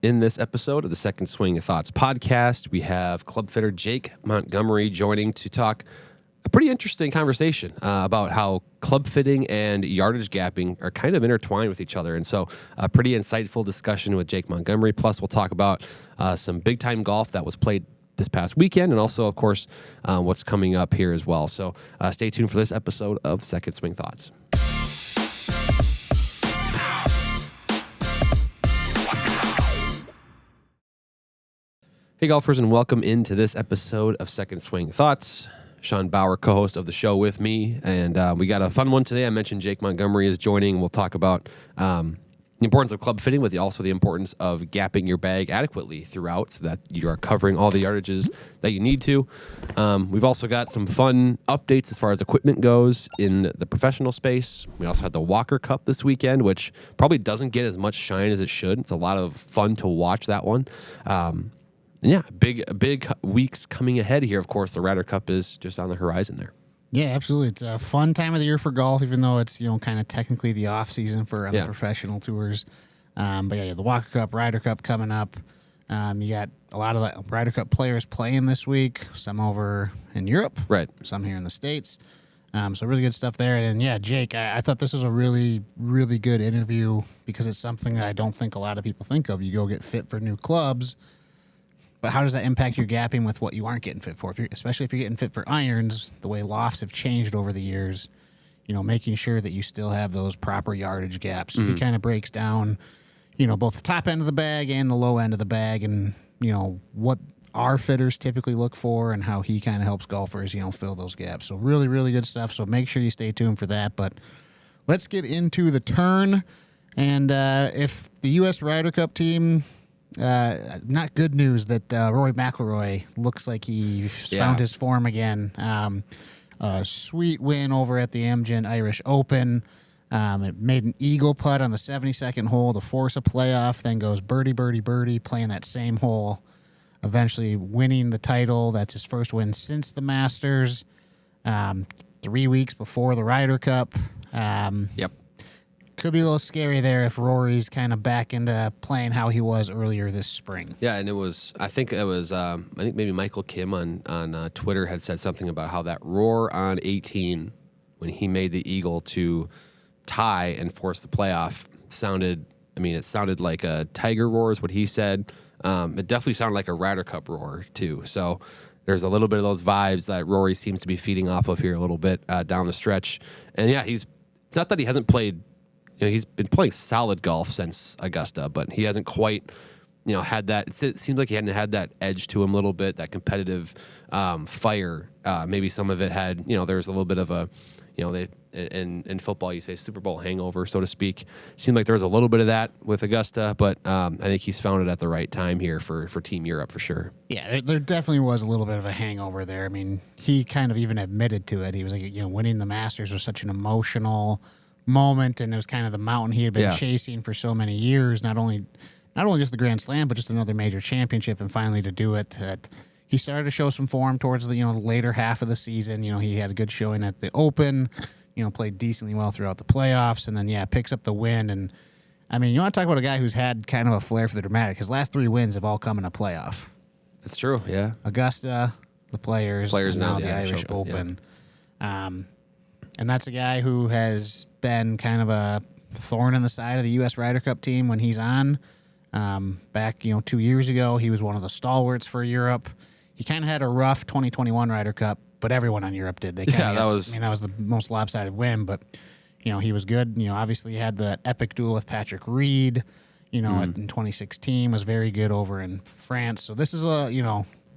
In this episode of the Second Swing Thoughts podcast, we have club fitter Jake Montgomery joining to talk a pretty interesting conversation about how club fitting and yardage gapping are kind of intertwined with each other. And so a pretty insightful discussion with Jake Montgomery. Plus, we'll talk about some big-time golf that was played this past weekend and also, of course, what's coming up here as well. So stay tuned for this episode of Second Swing Thoughts. Hey golfers, and welcome into this episode of Second Swing Thoughts. Sean Bauer, co-host of the show with me, and we got a fun one today. I mentioned Jake Montgomery is joining. We'll talk about the importance of club fitting, but also the importance of gapping your bag adequately throughout so that you are covering all the yardages that you need to. We've also got some fun updates as far as equipment goes in the professional space. We also had the Walker Cup this weekend, which probably doesn't get as much shine as it should. It's a lot of fun to watch that one. Yeah, big weeks coming ahead here. Of course, the Ryder Cup is just on the horizon there. Yeah, absolutely. It's a fun time of the year for golf, even though it's, kind of technically the off season for the professional tours. But yeah, the Walker Cup, Ryder Cup coming up. You got a lot of the Ryder Cup players playing this week, some over in Europe, right? Some here in the States. So really good stuff there. And yeah, Jake, I thought this was a really, really good interview because it's something that I don't think a lot of people think of. You go get fit for new clubs. But how does that impact your gapping with what you aren't getting fit for? Especially if you're getting fit for irons, the way lofts have changed over the years, making sure that you still have those proper yardage gaps. So he kind of breaks down, both the top end of the bag and the low end of the bag and, what our fitters typically look for and how he kind of helps golfers, fill those gaps. So really, really good stuff. So make sure you stay tuned for that. But let's get into the turn. And if the U.S. Ryder Cup team... not good news that Rory McIlroy looks like he found his form again. A sweet win over at the Amgen Irish Open. It made an eagle putt on the 72nd hole to force a playoff, then goes birdie, birdie, birdie, playing that same hole, eventually winning the title. That's his first win since the Masters, 3 weeks before the Ryder Cup. Yep. Could be a little scary there if Rory's kind of back into playing how he was earlier this spring. Yeah, and I think maybe Michael Kim on Twitter had said something about how that roar on 18 when he made the eagle to tie and force the playoff sounded like a Tiger roar is what he said. It definitely sounded like a Ryder Cup roar too. So there's a little bit of those vibes that Rory seems to be feeding off of here a little bit down the stretch. And yeah, it's not that he hasn't played. He's been playing solid golf since Augusta, but he hasn't quite, had that. It seems like he hadn't had that edge to him a little bit, that competitive fire. Maybe some of it had, there's a little bit of a, in football you say Super Bowl hangover, so to speak. Seemed like there was a little bit of that with Augusta, but I think he's found it at the right time here for Team Europe for sure. Yeah, there definitely was a little bit of a hangover there. I mean, he kind of even admitted to it. He was like, winning the Masters was such an emotional moment, and it was kind of the mountain he had been chasing for so many years. Not only just the Grand Slam, but just another major championship, and finally to do it. He started to show some form towards the later half of the season. He had a good showing at the Open. Played decently well throughout the playoffs, and then picks up the win. And I mean, you want to talk about a guy who's had kind of a flair for the dramatic. His last 3 wins have all come in a playoff. That's true. Yeah, Augusta, the Players now the Irish Open. And that's a guy who has been kind of a thorn in the side of the U.S. Ryder Cup team when he's on. Back, 2 years ago, he was one of the stalwarts for Europe. He kind of had a rough 2021 Ryder Cup, but everyone on Europe did. That was the most lopsided win, but, he was good. Obviously he had the epic duel with Patrick Reed, in 2016, was very good over in France. So this is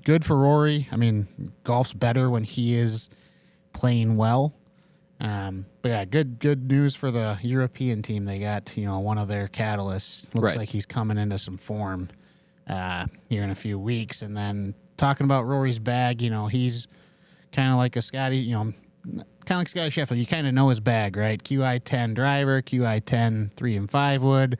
good for Rory. I mean, golf's better when he is playing well. But yeah, good news for the European team. They got, one of their catalysts. Looks like he's coming into some form here in a few weeks. And then talking about Rory's bag, he's kind of like a Scotty, kind of like Scotty Scheffler. You kind of know his bag, right? QI-10 driver, QI-10 3 and 5 wood.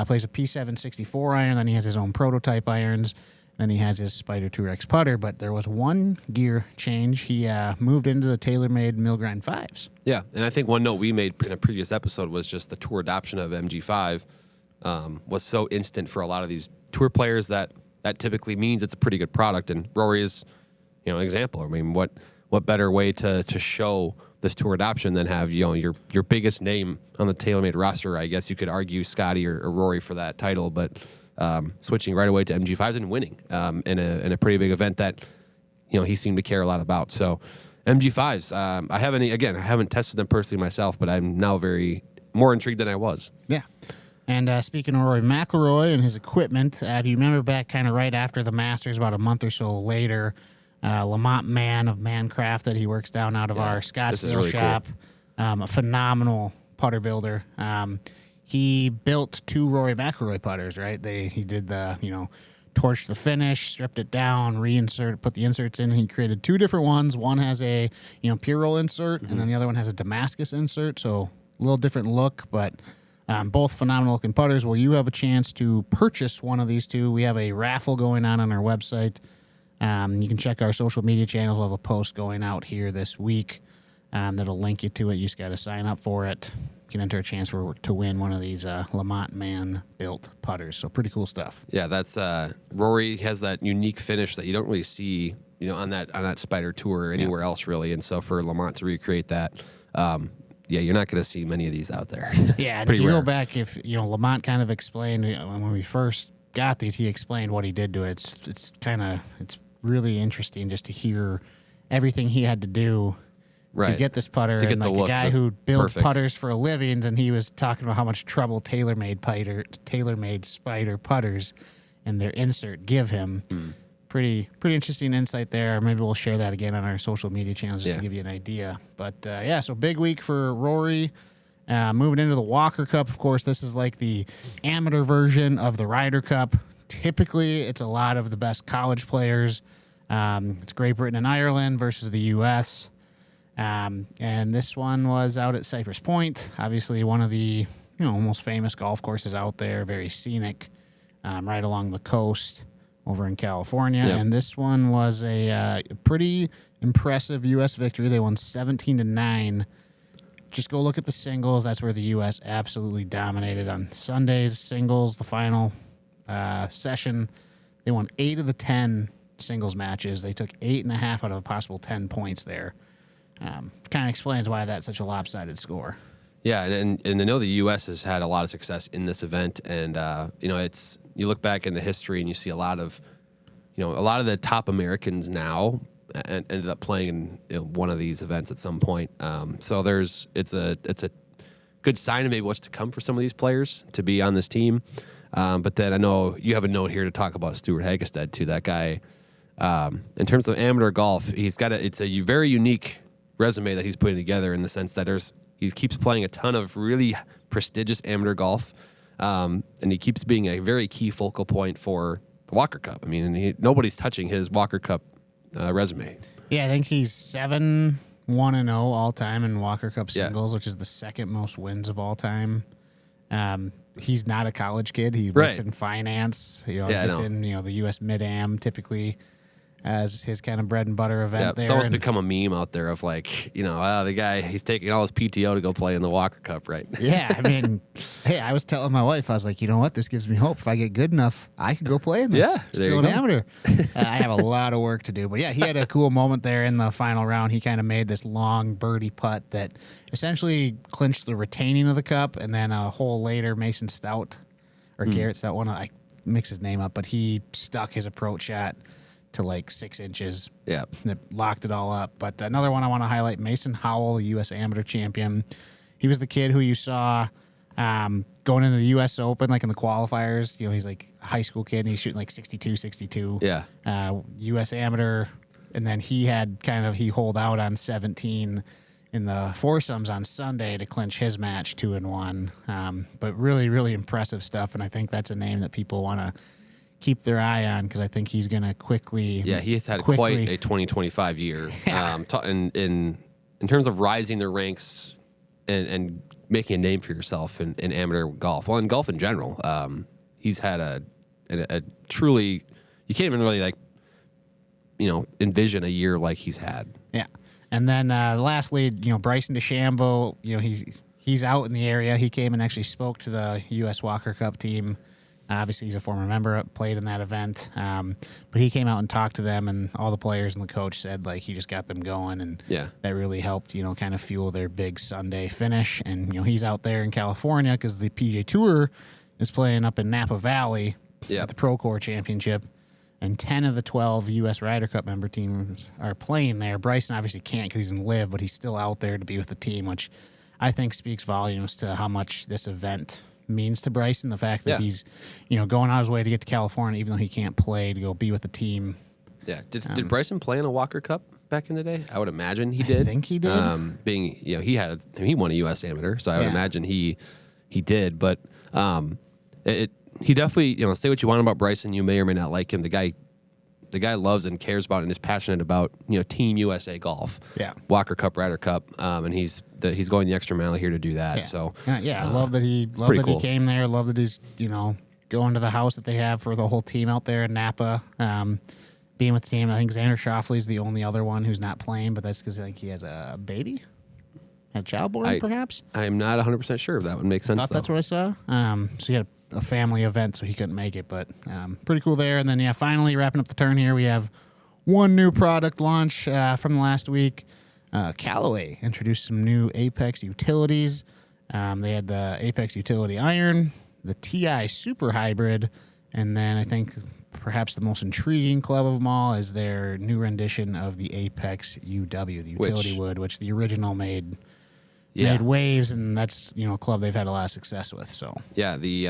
Plays a P7 64 iron. Then he has his own prototype irons. Then he has his Spider 2X putter, but there was one gear change. He moved into the TaylorMade Milgrind 5s. Yeah, and I think one note we made in a previous episode was just the tour adoption of MG5 was so instant for a lot of these tour players that typically means it's a pretty good product. And Rory is, an example. I mean, what better way to show this tour adoption than have your biggest name on the TaylorMade roster? I guess you could argue Scotty or Rory for that title, but switching right away to MG5s and winning in a pretty big event that he seemed to care a lot about. So MG5s, I haven't tested them personally myself, but I'm now more intrigued than I was. Yeah. And speaking of Rory McIlroy and his equipment, if you remember back kind of right after the Masters, about a month or so later, Lamont Mann of Mancrafted, he works down out of our Scottsdale really shop, a phenomenal putter builder. He built 2 Rory McIlroy putters, right? He did the, torched the finish, stripped it down, put the inserts in. He created 2 different ones. One has a, pure roll insert, and then the other one has a Damascus insert. So a little different look, but both phenomenal looking putters. Well, you have a chance to purchase one of these 2. We have a raffle going on our website. You can check our social media channels. We'll have a post going out here this week that'll link you to it. You just got to sign up for it. You can enter a chance to win one of these Lamont Mann built putters. So pretty cool stuff. Yeah, that's Rory has that unique finish that you don't really see, on that Spider tour or anywhere else really. And so for Lamont to recreate that, you're not going to see many of these out there. Yeah, and if you go back, Lamont kind of explained when we first got these, he explained what he did to it. It's really interesting just to hear everything he had to do to get this putter. To get and the look, a guy who builds perfect. putters for a living, and he was talking about how much trouble TaylorMade Spider putters and their insert give him. Pretty interesting insight there. Maybe we'll share that again on our social media channels just to give you an idea. But so big week for Rory. Moving into the Walker Cup, of course, this is like the amateur version of the Ryder Cup. Typically, it's a lot of the best college players. It's Great Britain and Ireland versus the U.S. And this one was out at Cypress Point. Obviously, one of the most famous golf courses out there. Very scenic, right along the coast over in California. Yep. And this one was a pretty impressive U.S. victory. They won 17-9. Just go look at the singles. That's where the U.S. absolutely dominated on Sunday's singles, the final session. They won 8 of the 10 singles matches. They took 8.5 out of a possible 10 points there. Kind of explains why that's such a lopsided score. Yeah, and I know the U.S. has had a lot of success in this event, and it's you look back in the history and you see a lot of the top Americans now ended up playing in one of these events at some point. So it's a good sign of maybe what's to come for some of these players to be on this team. But then I know you have a note here to talk about Stuart Hagestad too. That guy, in terms of amateur golf, it's a very unique resume that he's putting together in the sense that he keeps playing a ton of really prestigious amateur golf, and he keeps being a very key focal point for the Walker Cup. I mean, nobody's touching his Walker Cup resume. Yeah, I think he's 7-1-0 all time in Walker Cup singles, which is the second most wins of all time. He's not a college kid. He works in finance. Gets in the U.S. Mid-Am typically as his kind of bread and butter event there. It's almost become a meme out there of the guy, he's taking all his PTO to go play in the Walker Cup, right? Yeah, I mean, hey, I was telling my wife, I was like, you know what? This gives me hope. If I get good enough, I could go play in this. Yeah, still an amateur. I have a lot of work to do. But yeah, he had a cool moment there in the final round. He kind of made this long birdie putt that essentially clinched the retaining of the cup. And then a hole later, Mason Stout, or Garrett Stout, I mix his name up, but he stuck his approach shot to like 6 inches. Yeah. That locked it all up. But another one I want to highlight, Mason Howell, the U.S. amateur champion. He was the kid who you saw going into the U.S. Open, like in the qualifiers. He's like a high school kid, and he's shooting like 62. Yeah. U.S. amateur. And then he holed out on 17 in the foursomes on Sunday to clinch his match 2-1. But really, really impressive stuff. And I think that's a name that people want to keep their eye on, because I think he's going to quickly. Yeah, he has had quite a 2025 year. Yeah. In terms of rising the ranks and making a name for yourself in amateur golf, well, in golf in general, he's had a truly, you can't even really envision a year like he's had. Yeah. And then lastly, Bryson DeChambeau, he's out in the area. He came and actually spoke to the U.S. Walker Cup team. Obviously, he's a former member, played in that event. But he came out and talked to them, and all the players and the coach said, like, he just got them going, and that really helped, kind of fuel their big Sunday finish. And, he's out there in California because the PGA Tour is playing up in Napa Valley at the Procore Championship, and 10 of the 12 U.S. Ryder Cup member teams are playing there. Bryson obviously can't because he's in LIV, but he's still out there to be with the team, which I think speaks volumes to how much this event means to Bryson. The fact that he's, going out his way to get to California, even though he can't play, to go be with the team. Yeah. Did Bryson play in a Walker Cup back in the day? I would imagine he did. I think he did. Being, he won a U.S. Amateur, so I would imagine he did. But he definitely, say what you want about Bryson. You may or may not like him. The guy loves and cares about and is passionate about, Team USA golf. Yeah. Walker Cup, Ryder Cup, and he's going the extra mile here to do that. Yeah. So I love that he he came there. Love that he's going to the house that they have for the whole team out there in Napa. Being with the team, I think Xander Schauffele's the only other one who's not playing, but that's because I think he has a baby, a child born, perhaps. I'm not 100% sure if that would make sense. I thought that's what I saw. So he had a family event, so he couldn't make it, but pretty cool there. And then, finally wrapping up the turn here, we have one new product launch from the last week. Callaway introduced some new Apex utilities. They had the Apex Utility Iron, the TI Super Hybrid, and then I think perhaps the most intriguing club of them all is their new rendition of the Apex UW, the utility wood, which the original made waves, and that's a club they've had a lot of success with. So the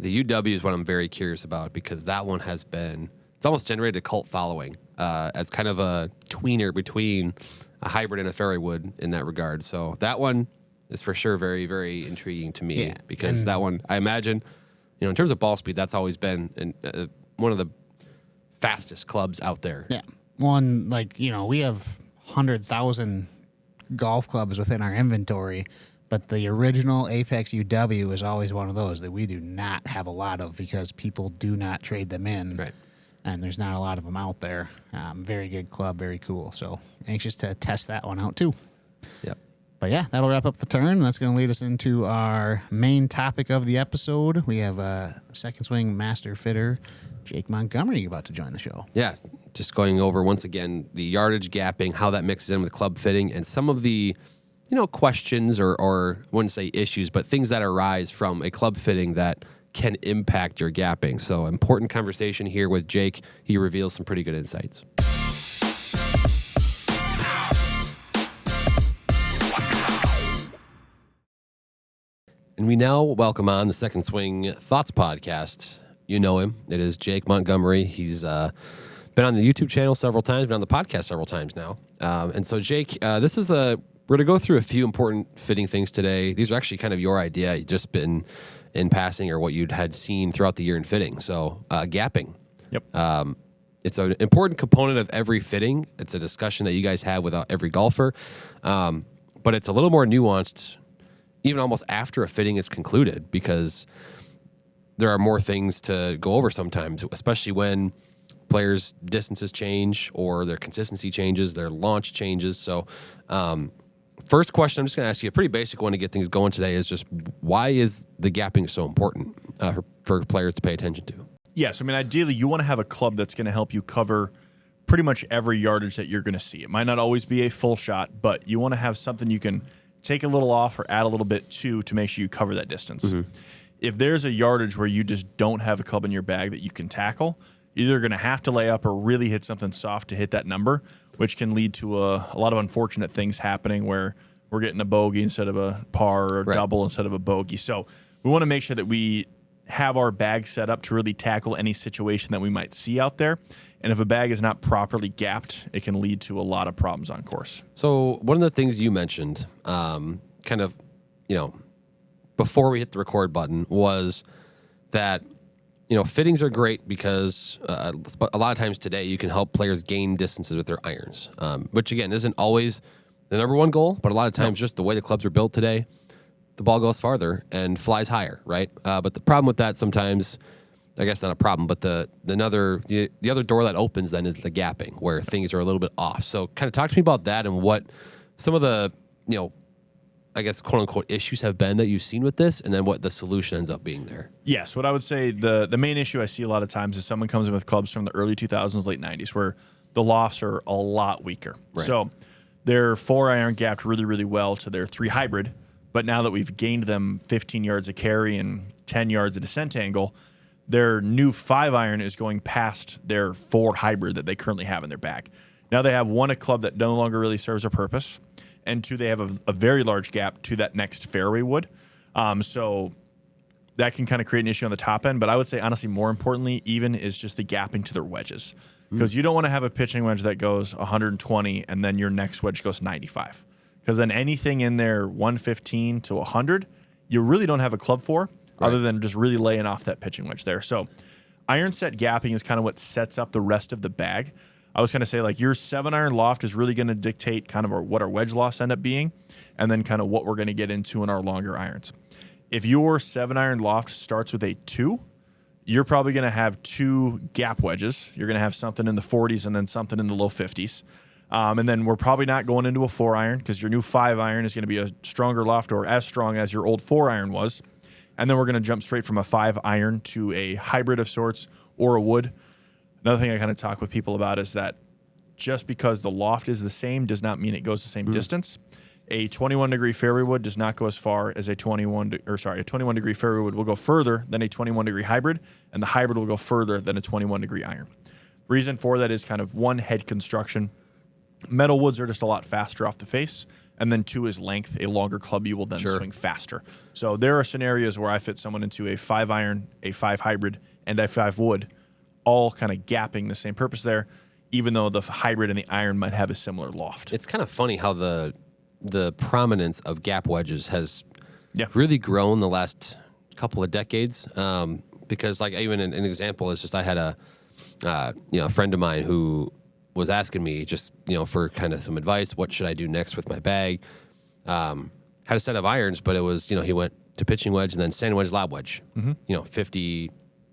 UW is what I'm very curious about, because that one it's almost generated a cult following as kind of a tweener between a hybrid and a fairway wood in that regard. So that one is for sure very, very intriguing to me, because that one, I imagine, in terms of ball speed, that's always been one of the fastest clubs out there. Yeah, one we have 100,000 golf clubs within our inventory, but the original Apex UW is always one of those that we do not have a lot of because people do not trade them in. Right. And there's not a lot of them out there. Very good club, very cool. So anxious to test that one out too. Yep. But that'll wrap up the turn. That's going to lead us into our main topic of the episode. We have a second swing master fitter, Jake Montgomery, about to join the show. Yeah, just going over once again the yardage gapping, how that mixes in with club fitting, and some of the questions or I wouldn't say issues, but things that arise from a club fitting that can impact your gapping. So important conversation here with Jake. He reveals some pretty good insights. And we now welcome on the Second Swing Thoughts podcast. You know him. It is Jake Montgomery. He's been on the YouTube channel several times, been on the podcast several times now. And so, Jake, we're going to go through a few important fitting things today. These are actually kind of your idea. You've just been in passing, or what you'd had seen throughout the year in fitting. So gapping. Yep. It's an important component of every fitting. It's a discussion that you guys have with every golfer. But it's a little more nuanced, even almost after a fitting is concluded, because there are more things to go over sometimes, especially when players' distances change or their consistency changes, their launch changes. So first question I'm just going to ask you, a pretty basic one to get things going today, is just why is the gapping so important for players to pay attention to? Yes, ideally you want to have a club that's going to help you cover pretty much every yardage that you're going to see. It might not always be a full shot, but you want to have something you can take a little off or add a little bit to make sure you cover that distance. Mm-hmm. If there's a yardage where you just don't have a club in your bag that you can tackle, you're either going to have to lay up or really hit something soft to hit that number, which can lead to a lot of unfortunate things happening where we're getting a bogey instead of a par, or a double instead of a bogey. So we want to make sure that we have our bag set up to really tackle any situation that we might see out there. And if a bag is not properly gapped, it can lead to a lot of problems on course. So one of the things you mentioned, kind of, before we hit the record button, was that, fittings are great because a lot of times today you can help players gain distances with their irons, which again isn't always the number one goal, but a lot of times just the way the clubs are built today, the ball goes farther and flies higher, right? But the problem with that sometimes, I guess not a problem, but the other door that opens then is the gapping, where things are a little bit off. So kind of talk to me about that and what some of the I guess, quote unquote, issues have been that you've seen with this, and then what the solution ends up being there. Yes, what I would say the main issue I see a lot of times is someone comes in with clubs from the early 2000s, late 90s, where the lofts are a lot weaker. Right. So their 4-iron gapped really, really well to their 3 hybrid, but now that we've gained them 15 yards of carry and 10 yards of descent angle, their new 5-iron is going past their 4 hybrid that they currently have in their bag. Now they have, one, a club that no longer really serves a purpose, and 2, they have a very large gap to that next fairway wood. So that can kind of create an issue on the top end. But I would say, honestly, more importantly, even is just the gapping to their wedges. Because you don't want to have a pitching wedge that goes 120 and then your next wedge goes 95. Because then anything in there 115 to 100, you really don't have a club for, other than just really laying off that pitching wedge there. So iron set gapping is kind of what sets up the rest of the bag. I was going to say, like, your 7-iron loft is really going to dictate kind of what our wedge loss end up being, and then kind of what we're going to get into in our longer irons. If your 7-iron loft starts with a 2, you're probably going to have 2 gap wedges. You're going to have something in the 40s and then something in the low 50s. And then we're probably not going into a 4-iron, because your new 5-iron is going to be a stronger loft, or as strong as your old 4-iron was. And then we're going to jump straight from a 5-iron to a hybrid of sorts or a wood. Another thing I kind of talk with people about is that just because the loft is the same does not mean it goes the same distance. A 21-degree fairway wood does not go as far as a 21-degree fairway wood will go further than a 21-degree hybrid, and the hybrid will go further than a 21-degree iron. Reason for that is kind of, 1, head construction. Metal woods are just a lot faster off the face, and then 2 is length. A longer club you will then swing faster. So there are scenarios where I fit someone into a 5-iron, a 5 hybrid, and a 5 wood, all kind of gapping the same purpose there, even though the hybrid and the iron might have a similar loft. It's kind of funny how the prominence of gap wedges has really grown the last couple of decades. Because, like, even an example is just, I had a friend of mine who was asking me just, for kind of some advice. What should I do next with my bag? Had a set of irons, but it was, he went to pitching wedge and then sand wedge, lob wedge, 50,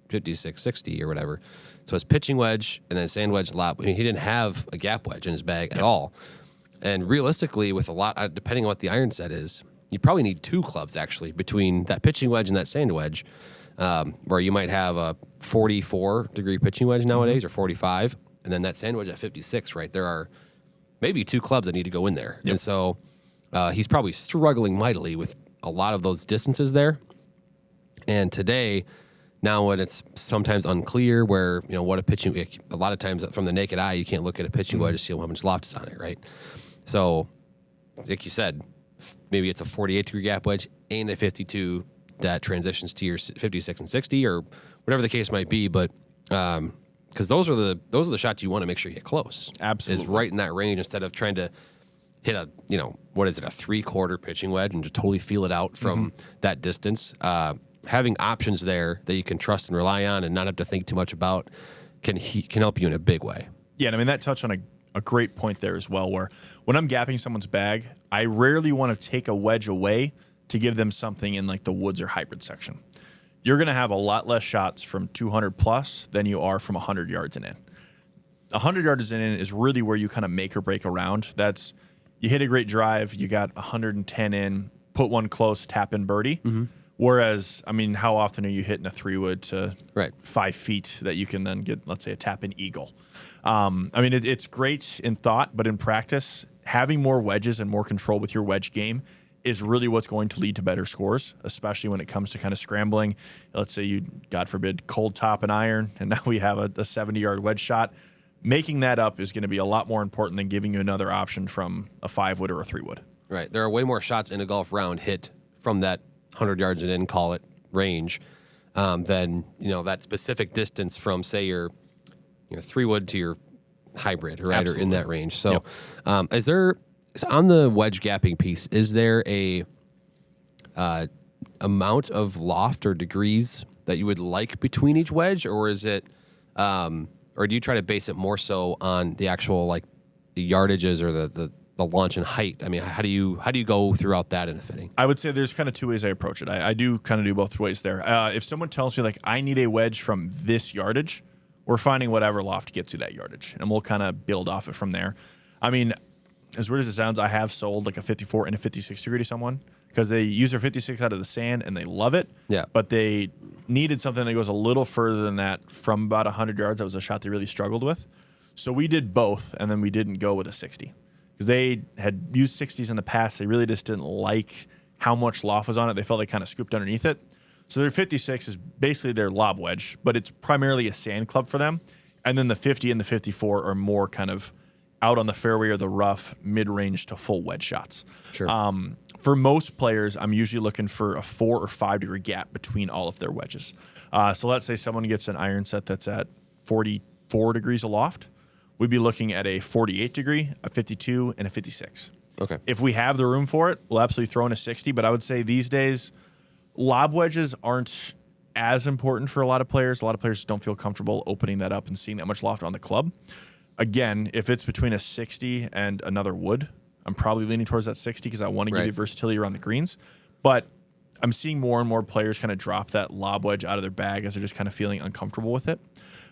56, 60 or whatever. So it's pitching wedge and then sand wedge, lob. I mean, he didn't have a gap wedge in his bag at all. And realistically, with a lot, depending on what the iron set is, you probably need 2 clubs actually between that pitching wedge and that sand wedge, where you might have a 44-degree pitching wedge nowadays or 45, and then that sand wedge at 56, right? There are maybe 2 clubs that need to go in there. And so he's probably struggling mightily with a lot of those distances there. And today, now when it's sometimes unclear where, what a pitching, a lot of times from the naked eye, you can't look at a pitching wedge to see how much loft is on it, right? So, like you said, maybe it's a 48-degree gap wedge and a 52 that transitions to your 56 and 60 or whatever the case might be. But because those are the shots you want to make sure you get close. Absolutely. Is right in that range instead of trying to hit a, what is it, a 3/4 pitching wedge and just totally feel it out from that distance. Having options there that you can trust and rely on and not have to think too much about can help you in a big way. Yeah, and I mean, that touched on a great point there as well, where when I'm gapping someone's bag, I rarely want to take a wedge away to give them something in like the woods or hybrid section. You're going to have a lot less shots from 200 plus than you are from 100 yards and in. 100 yards and in is really where you kind of make or break a round. That's, you hit a great drive, you got 110 in, put one close, tap in birdie. Whereas, I mean, how often are you hitting a 3-wood to 5 feet that you can then get, let's say, a tap-in eagle? I mean, it's great in thought, but in practice, having more wedges and more control with your wedge game is really what's going to lead to better scores, especially when it comes to kind of scrambling. Let's say you, God forbid, cold top an iron, and now we have a 70-yard wedge shot. Making that up is going to be a lot more important than giving you another option from a 5-wood or a 3-wood. Right. There are way more shots in a golf round hit from that 100 yards and in, call it, range, than, that specific distance from, say, your 3-wood to your hybrid, right? Absolutely. Or in that range. So is there, on the wedge gapping piece, is there a amount of loft or degrees that you would like between each wedge, or is it, or do you try to base it more so on the actual, like, the yardages or the launch and height? I mean, how do you go throughout that in a fitting? I would say there's kind of 2 ways I approach it. I do kind of do both ways there. If someone tells me, like, I need a wedge from this yardage, we're finding whatever loft gets you that yardage, and we'll kind of build off it from there. I mean, as weird as it sounds, I have sold like a 54 and a 56 degree to someone because they use their 56 out of the sand and they love it. Yeah. But they needed something that goes a little further than that from about 100 yards. That was a shot they really struggled with. So we did both, and then we didn't go with a 60 because they had used 60s in the past. They really just didn't like how much loft was on it. They felt they kind of scooped underneath it. So their 56 is basically their lob wedge, but it's primarily a sand club for them. And then the 50 and the 54 are more kind of out on the fairway or the rough, mid-range to full wedge shots. Sure. For most players, I'm usually looking for a 4 or 5 degree gap between all of their wedges. So let's say someone gets an iron set that's at 44 degrees aloft. We'd be looking at a 48 degree, a 52, and a 56. Okay. If we have the room for it, we'll absolutely throw in a 60. But I would say these days, lob wedges aren't as important for a lot of players. A lot of players don't feel comfortable opening that up and seeing that much loft on the club. Again, if it's between a 60 and another wood, I'm probably leaning towards that 60 because I want to give you versatility around the greens. But I'm seeing more and more players kind of drop that lob wedge out of their bag as they're just kind of feeling uncomfortable with it.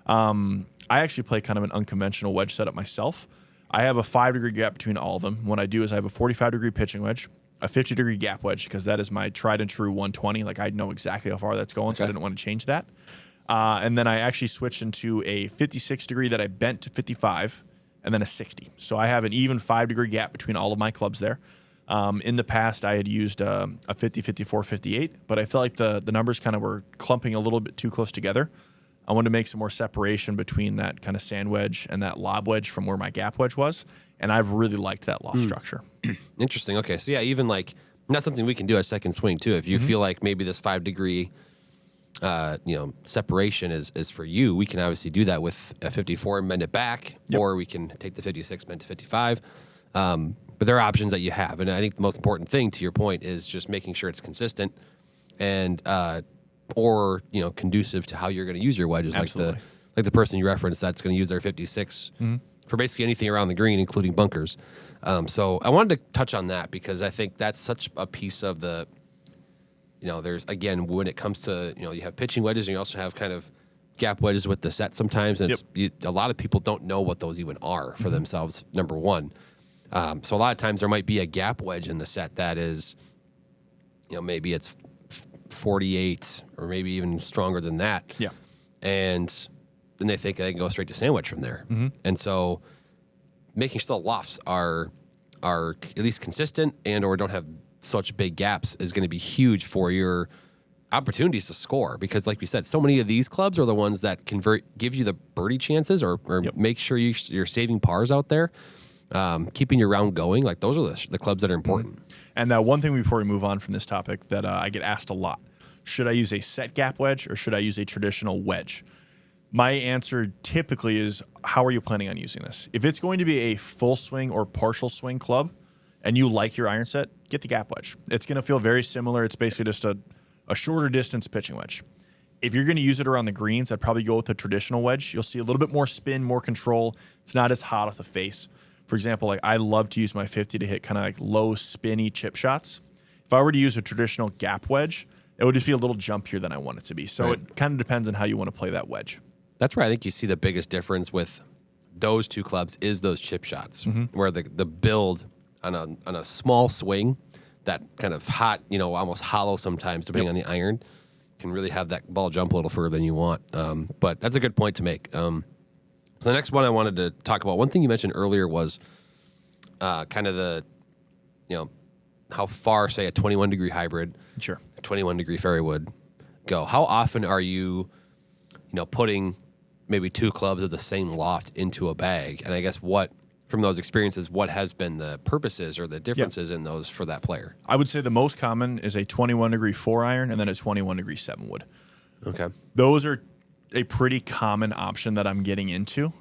I actually play kind of an unconventional wedge setup myself. I have a 5 degree gap between all of them. What I do is I have a 45 degree pitching wedge, a 50 degree gap wedge, because that is my tried and true 120. Like I know exactly how far that's going, so I didn't want to change that. And then I actually switched into a 56 degree that I bent to 55, and then a 60. So I have an even 5 degree gap between all of my clubs there. In the past, I had used a 50, 54, 58, but I felt like the numbers kind of were clumping a little bit too close together. I wanted to make some more separation between that kind of sand wedge and that lob wedge from where my gap wedge was, and I've really liked that loft structure. Interesting. Okay, so yeah, even like that's something we can do at second swing too. If you feel like maybe this 5 degree, separation is for you, we can obviously do that with a 54 and bend it back, or we can take the 56 bend to 55. But there are options that you have, and I think the most important thing, to your point, is just making sure it's consistent and or conducive to how you're going to use your wedges. Absolutely. Like the person you referenced that's going to use their 56 for basically anything around the green, including bunkers. So I wanted to touch on that because I think that's such a piece of the. There's, again, when it comes to, you have pitching wedges and you also have kind of gap wedges with the set sometimes. And a lot of people don't know what those even are for themselves, number one. So a lot of times there might be a gap wedge in the set that is, maybe it's 48 or maybe even stronger than that. Yeah. And then they think they can go straight to sandwich from there. And so making sure the lofts are at least consistent and or don't have such big gaps is going to be huge for your opportunities to score, because like we said, so many of these clubs are the ones that give you the birdie chances or make sure you're saving pars out there, keeping your round going. Like those are the clubs that are important. And one thing before we move on from this topic that I get asked a lot, should I use a set gap wedge or should I use a traditional wedge? My answer typically is, how are you planning on using this? If it's going to be a full swing or partial swing club and you like your iron set, get the gap wedge. It's going to feel very similar. It's basically just a shorter distance pitching wedge. If you're going to use it around the greens, I'd probably go with a traditional wedge. You'll see a little bit more spin, more control. It's not as hot off the face. For example, like I love to use my 50 to hit kind of like low spinny chip shots. If I were to use a traditional gap wedge, it would just be a little jumpier than I want it to be. So it kind of depends on how you want to play that wedge. That's where I think you see the biggest difference with those two clubs is those chip shots, where the build on a small swing, that kind of hot, almost hollow sometimes, depending on the iron, can really have that ball jump a little further than you want. But that's a good point to make. So the next one I wanted to talk about, one thing you mentioned earlier was kind of the, how far, say, a 21 degree hybrid, a 21 degree fairway would go. How often are you, putting maybe two clubs of the same loft into a bag? And I guess from those experiences, what has been the purposes or the differences in those for that player? I would say the most common is a 21 degree 4-iron and then a 21 degree 7-wood. Okay. Those are a pretty common option that I'm getting into.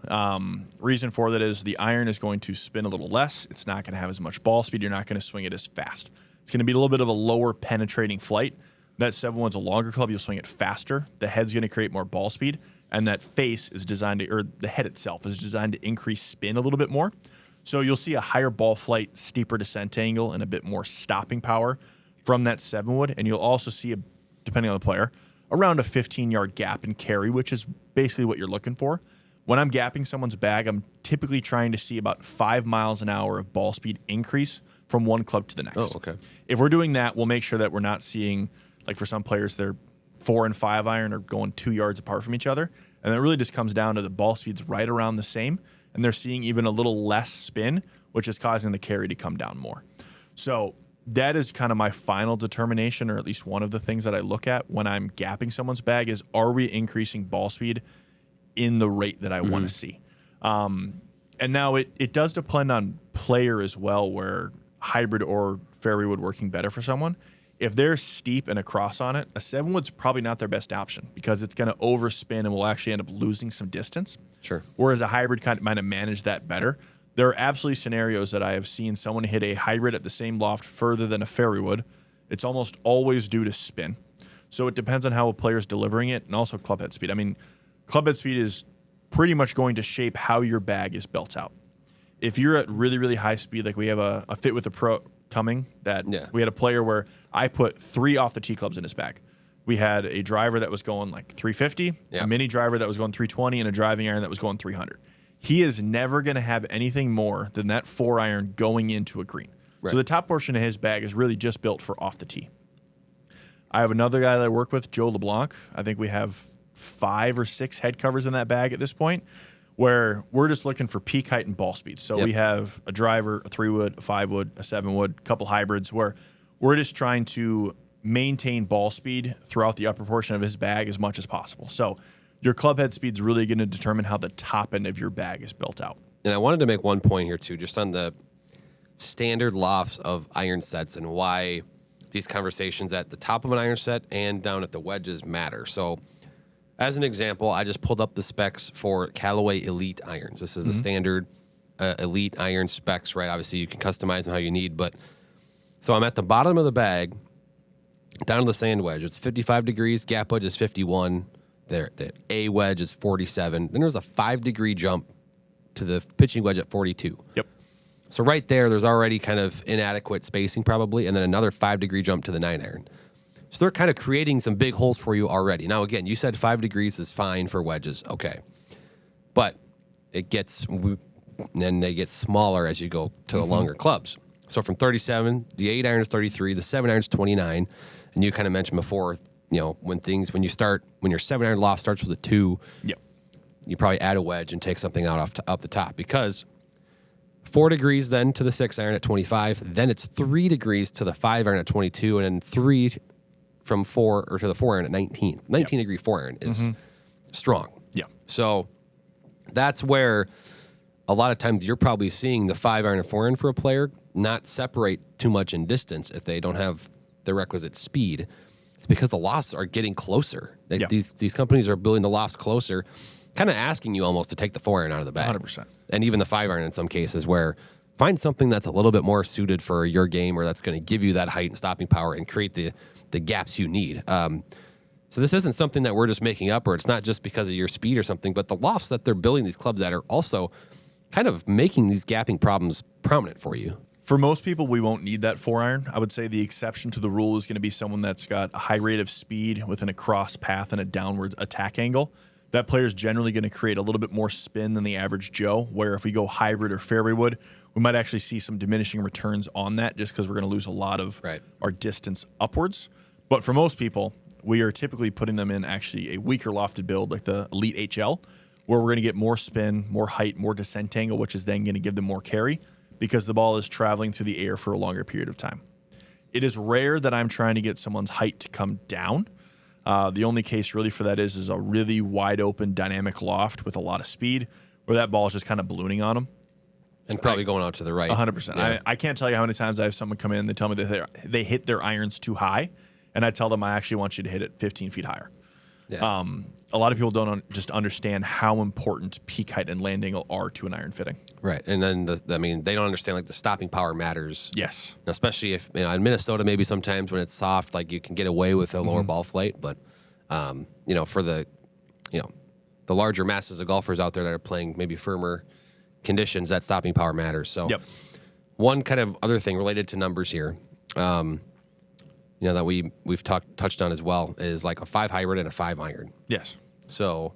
Reason for that is the iron is going to spin a little less. It's not going to have as much ball speed. You're not going to swing it as fast. It's going to be a little bit of a lower penetrating flight. That 7-wood's a longer club. You'll swing it faster. The head's going to create more ball speed. And that face is designed to, or the head itself is designed to increase spin a little bit more. So you'll see a higher ball flight, steeper descent angle, and a bit more stopping power from that 7-wood. And you'll also see, depending on the player, around a 15-yard gap in carry, which is basically what you're looking for. when I'm gapping someone's bag, I'm typically trying to see about 5 miles an hour of ball speed increase from one club to the next. Oh, okay. If we're doing that, we'll make sure that we're not seeing, like for some players, their 4 and 5 iron are going 2 yards apart from each other. And it really just comes down to the ball speed's right around the same, and they're seeing even a little less spin, which is causing the carry to come down more. So that is kind of my final determination, or at least one of the things that I look at when I'm gapping someone's bag is, are we increasing ball speed in the rate that I want to see? And now it does depend on player as well, where hybrid or fairway wood working better for someone. If they're steep and a cross on it, a 7-wood's probably not their best option because it's going to overspin and will actually end up losing some distance. Sure. Whereas a hybrid kind of might have managed that better. There are absolutely scenarios that I have seen someone hit a hybrid at the same loft further than a fairway wood. It's almost always due to spin. So it depends on how a player's delivering it, and also club head speed. I mean, club head speed is pretty much going to shape how your bag is built out. If you're at really, really high speed, like we have a Fit with a Pro coming, that we had a player where I put 3 off the tee clubs in his bag. We had a driver that was going like 350, a mini driver that was going 320, and a driving iron that was going 300. He is never going to have anything more than that 4 iron going into a green. Right. So the top portion of his bag is really just built for off the tee. I have another guy that I work with, Joe LeBlanc. I think we have 5 or 6 head covers in that bag at this point, where we're just looking for peak height and ball speed. So we have a driver, a 3-wood, a 5-wood, a 7-wood, a couple hybrids, where we're just trying to maintain ball speed throughout the upper portion of his bag as much as possible. So your club head speed is really going to determine how the top end of your bag is built out. And I wanted to make one point here, too, just on the standard lofts of iron sets and why these conversations at the top of an iron set and down at the wedges matter. So as an example, I just pulled up the specs for Callaway Elite irons. This is the standard Elite iron specs, right? Obviously, you can customize them how you need. But so I'm at the bottom of the bag, down to the sand wedge. It's 55 degrees. Gap wedge is 51. The A wedge is 47. Then there's a 5-degree jump to the pitching wedge at 42. Yep. So right there's already kind of inadequate spacing probably, and then another 5-degree jump to the 9-iron. So they're kind of creating some big holes for you already. Now, again, you said 5 degrees is fine for wedges. Okay. But then they get smaller as you go to the longer clubs. So from 37, the 8-iron is 33, the 7-iron is 29. And you kind of mentioned before, when your 7-iron loft starts with a 2, you probably add a wedge and take something out up the top, because 4 degrees then to the 6-iron at 25, then it's 3 degrees to the 5-iron at 22, and then 3 from 4 or to the 4-iron at 19. 19-degree 4-iron is strong. Yeah. So that's where a lot of times you're probably seeing the 5-iron and 4-iron for a player not separate too much in distance if they don't have the requisite speed. It's because the lofts are getting closer. These companies are building the lofts closer, kind of asking you almost to take the 4-iron out of the bag. 100%. And even the 5-iron in some cases, where find something that's a little bit more suited for your game, or that's going to give you that height and stopping power and create the gaps you need. So this isn't something that we're just making up, or it's not just because of your speed or something, but the lofts that they're building these clubs at are also kind of making these gapping problems prominent for you. For most people, we won't need that 4-iron. I would say the exception to the rule is going to be someone that's got a high rate of speed within a cross path and a downward attack angle. That player is generally going to create a little bit more spin than the average Joe, where if we go hybrid or fairway wood, we might actually see some diminishing returns on that just because we're going to lose a lot of our distance upwards. But for most people, we are typically putting them in actually a weaker lofted build like the Elite HL, where we're going to get more spin, more height, more descent angle, which is then going to give them more carry because the ball is traveling through the air for a longer period of time. It is rare that I'm trying to get someone's height to come down. The only case really for that is a really wide open dynamic loft with a lot of speed where that ball is just kind of ballooning on them. And probably going out to the right. 100%. Yeah. I can't tell you how many times I have someone come in and they tell me that they hit their irons too high, and I tell them I actually want you to hit it 15 feet higher. Yeah. A lot of people don't just understand how important peak height and land angle are to an iron fitting. Right. And then, they don't understand, like, the stopping power matters. Yes. Especially if, in Minnesota, maybe sometimes when it's soft, like, you can get away with a lower ball flight. But, for the larger masses of golfers out there that are playing maybe firmer conditions, that stopping power matters. So one kind of other thing related to numbers here, that we've touched on as well is like a 5 hybrid and a 5-iron. Yes. So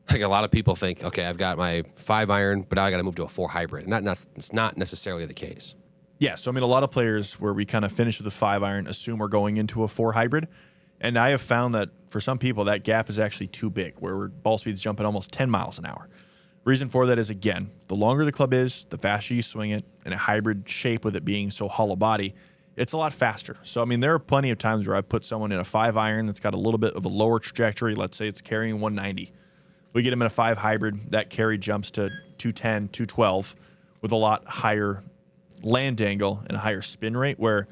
like a lot of people think, okay, I've got my 5 iron, but now I got to move to a 4 hybrid. And it's not necessarily the case. Yeah, so I mean, a lot of players where we kind of finish with a 5 iron assume we're going into a 4 hybrid. And I have found that for some people, that gap is actually too big, where ball speed's jumping almost 10 miles an hour. Reason for that is, again, the longer the club is, the faster you swing it. In a hybrid shape with it being so hollow body, it's a lot faster. So, I mean, there are plenty of times where I put someone in a 5 iron that's got a little bit of a lower trajectory. Let's say it's carrying 190. We get them in a 5 hybrid, that carry jumps to 210, 212 with a lot higher land angle and a higher spin rate, where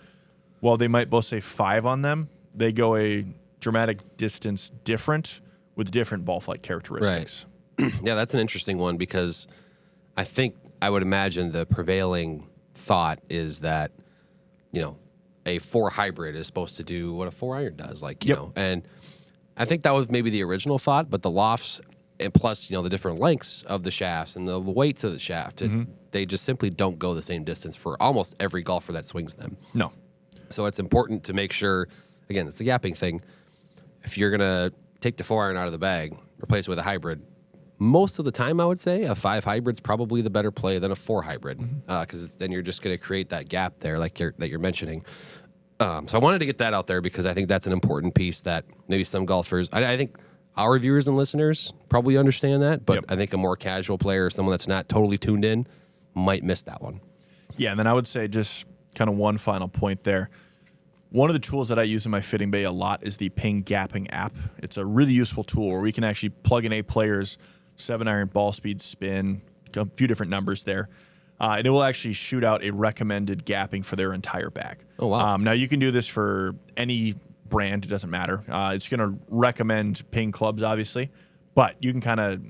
while they might both say 5 on them, they go a dramatic distance different with different ball flight characteristics. Right. Yeah, that's an interesting one, because I would imagine the prevailing thought is that, a 4 hybrid is supposed to do what a 4 iron does, and I think that was maybe the original thought, but the lofts and plus, the different lengths of the shafts and the weights of the shaft, they just simply don't go the same distance for almost every golfer that swings them. No. So it's important to make sure, again, it's the gapping thing. If you're going to take the 4 iron out of the bag, replace it with a hybrid, most of the time I would say a 5 hybrid's probably the better play than a 4 hybrid, because then you're just going to create that gap there that you're mentioning. So I wanted to get that out there because I think that's an important piece that maybe some golfers, I think our viewers and listeners probably understand that, but I think a more casual player or someone that's not totally tuned in might miss that one. Yeah, and then I would say just kind of one final point there. One of the tools that I use in my fitting bay a lot is the Ping Gapping app. It's a really useful tool where we can actually plug in a player's 7 iron ball speed, spin, a few different numbers there. And it will actually shoot out a recommended gapping for their entire bag. Oh, wow. Now, you can do this for any brand. It doesn't matter. It's going to recommend Ping clubs, obviously, but you can kind of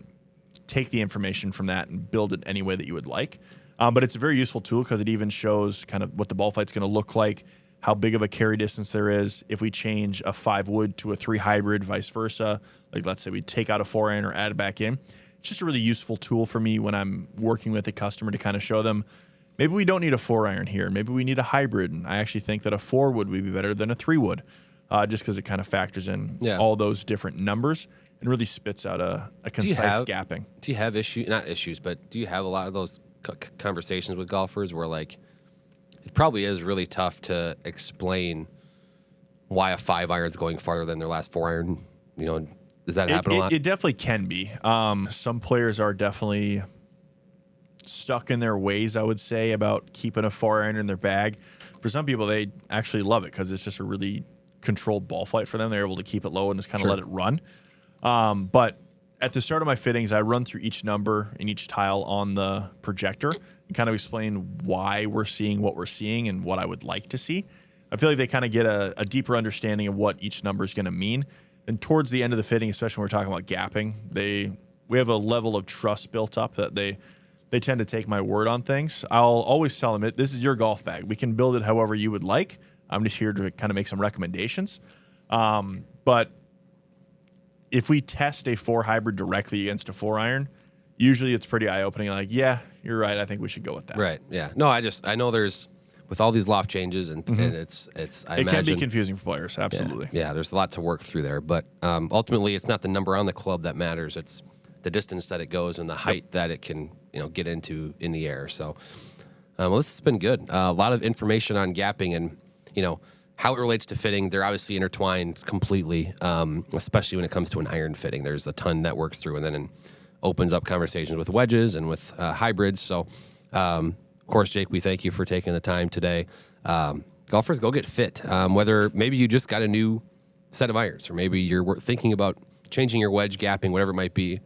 take the information from that and build it any way that you would like. But it's a very useful tool because it even shows kind of what the ball flight's going to look like, how big of a carry distance there is. If we change a 5 wood to a 3 hybrid, vice versa, like let's say we take out a 4 iron or add it back in. It's just a really useful tool for me when I'm working with a customer to kind of show them, maybe we don't need a 4 iron here. Maybe we need a hybrid. And I actually think that a 4 wood would be better than a 3 wood, just because it kind of factors in all those different numbers and really spits out a concise gapping. Do you have not issues, but do you have a lot of those conversations with golfers where it probably is really tough to explain why a 5 iron is going farther than their last 4 iron? Does that happen a lot? It definitely can be. Some players are definitely stuck in their ways, I would say, about keeping a 4 iron in their bag. For some people, they actually love it because it's just a really controlled ball flight for them. They're able to keep it low and just kind of let it run. But at the start of my fittings, I run through each number and each tile on the projector and kind of explain why we're seeing what we're seeing and what I would like to see. I feel like they kind of get a deeper understanding of what each number is going to mean. And towards the end of the fitting, especially when we're talking about gapping, we have a level of trust built up that they tend to take my word on things. I'll always tell them, this is your golf bag. We can build it however you would like. I'm just here to kind of make some recommendations. But if we test a 4 hybrid directly against a 4 iron, usually it's pretty eye-opening. Like, yeah, you're right. I think we should go with that. Right. Yeah. No, I know there's, with all these loft changes and it's I imagine, can be confusing for players. Absolutely. Yeah. There's a lot to work through there, but ultimately it's not the number on the club that matters. It's the distance that it goes and the height that it can, get into in the air. So, this has been good. A lot of information on gapping and, how it relates to fitting. They're obviously intertwined completely, especially when it comes to an iron fitting. There's a ton that works through and then opens up conversations with wedges and with hybrids. So, of course, Jake, we thank you for taking the time today. Golfers, go get fit. Whether maybe you just got a new set of irons or maybe you're thinking about changing your wedge, gapping, whatever it might be,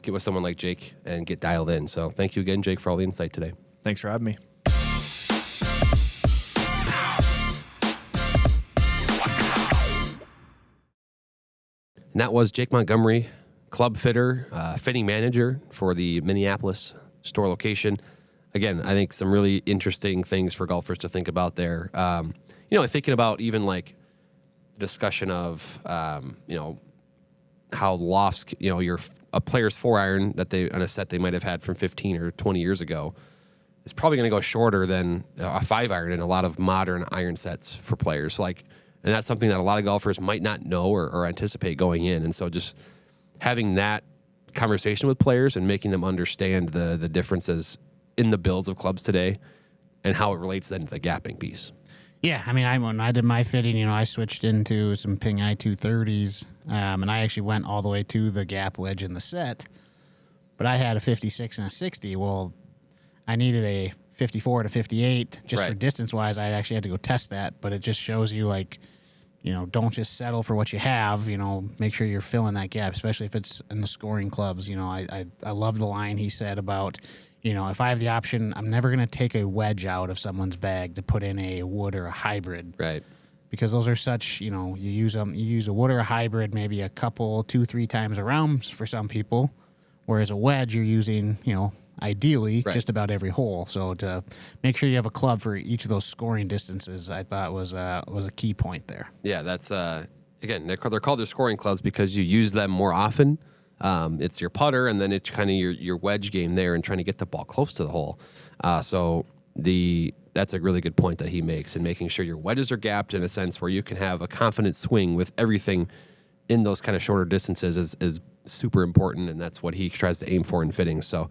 get with someone like Jake and get dialed in. So thank you again, Jake, for all the insight today. Thanks for having me. And that was Jake Montgomery, club fitter, fitting manager for the Minneapolis store location. Again, I think some really interesting things for golfers to think about there. Thinking about even like discussion of, how lofts, a player's 4 iron that on a set they might have had from 15 or 20 years ago is probably going to go shorter than a 5 iron in a lot of modern iron sets for players. And that's something that a lot of golfers might not know or anticipate going in. And so just having that conversation with players and making them understand the differences in the builds of clubs today and how it relates then to the gapping piece. Yeah, I mean, when I did my fitting, I switched into some Ping I-230s, and I actually went all the way to the gap wedge in the set, but I had a 56 and a 60. Well, I needed a 54 to 58 just for distance-wise. I actually had to go test that, but it just shows you, don't just settle for what you have. Make sure you're filling that gap, especially if it's in the scoring clubs. I love the line he said about, if I have the option, I'm never going to take a wedge out of someone's bag to put in a wood or a hybrid. Right. Because those are such, you use a wood or a hybrid maybe a couple, 2-3 times a round for some people, whereas a wedge you're using, ideally just about every hole. So to make sure you have a club for each of those scoring distances, I thought was a key point there. Yeah, that's again, they're called their scoring clubs because you use them more often. It's your putter, and then it's kind of your wedge game there and trying to get the ball close to the hole. So that's a really good point that he makes, and making sure your wedges are gapped in a sense where you can have a confident swing with everything in those kind of shorter distances is super important, and that's what he tries to aim for in fitting. So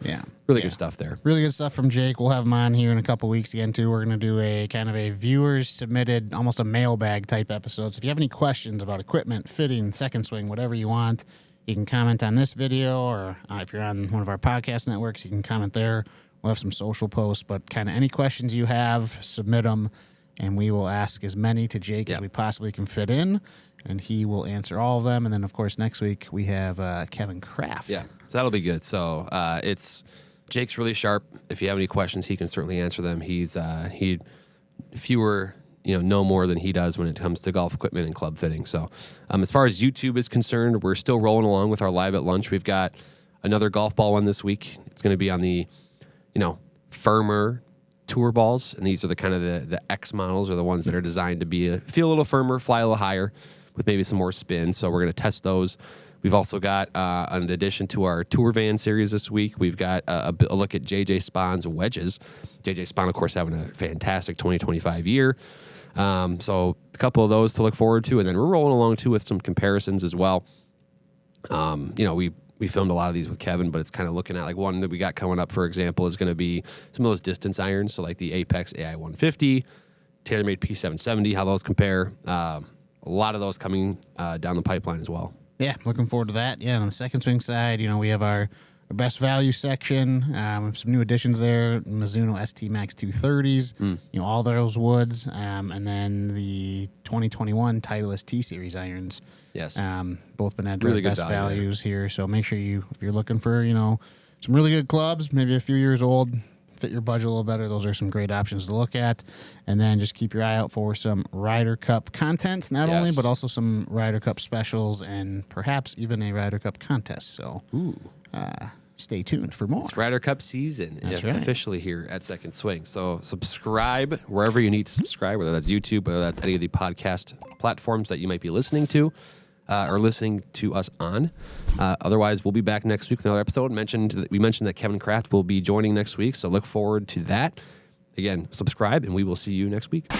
really good stuff there. Really good stuff from Jake. We'll have him on here in a couple weeks again too. We're going to do a kind of a viewers submitted, almost a mailbag type episode. So if you have any questions about equipment, fitting, second swing, whatever you want, you can comment on this video, or if you're on one of our podcast networks, you can comment there. We'll have some social posts, but kind of any questions you have, submit them, and we will ask as many to Jake as we possibly can fit in, and he will answer all of them. And then, of course, next week we have Kevin Kraft. Yeah, so that'll be good. So Jake's really sharp. If you have any questions, he can certainly answer them. Fewer know more than he does when it comes to golf equipment and club fitting. So as far as YouTube is concerned, we're still rolling along with our live at lunch. We've got another golf ball one this week. It's going to be on the firmer tour balls, and these are the kind of the X models, are the ones that are designed to feel a little firmer, fly a little higher with maybe some more spin. So we're going to test those. We've also got, in addition to our Tour Van series this week, we've got a look at JJ Spahn's wedges. JJ Spahn, of course, having a fantastic 2025 year. So a couple of those to look forward to, and then we're rolling along too with some comparisons as well. We filmed a lot of these with Kevin, but it's kind of looking at like one that we got coming up, for example, is going to be some of those distance irons. So like the Apex AI 150, TaylorMade P770, how those compare. A lot of those coming down the pipeline as well. Yeah, looking forward to that. Yeah, on the second swing side, we have our best value section. Some new additions there. Mizuno ST Max 230s, all those woods. And then the 2021 Titleist T-Series irons. Yes. Both been added really to best values here. So make sure if you're looking for, some really good clubs, maybe a few years old, fit your budget a little better, those are some great options to look at. And then just keep your eye out for some Ryder Cup content, not only, but also some Ryder Cup specials and perhaps even a Ryder Cup contest. So stay tuned for more. It's Ryder Cup season. That's right. Officially here at Second Swing. So subscribe wherever you need to subscribe, whether that's YouTube, whether that's any of the podcast platforms that you might be listening to or listening to us on. Otherwise, we'll be back next week with another episode. We mentioned that Kevin Kraft will be joining next week, so look forward to that. Again, subscribe, and we will see you next week.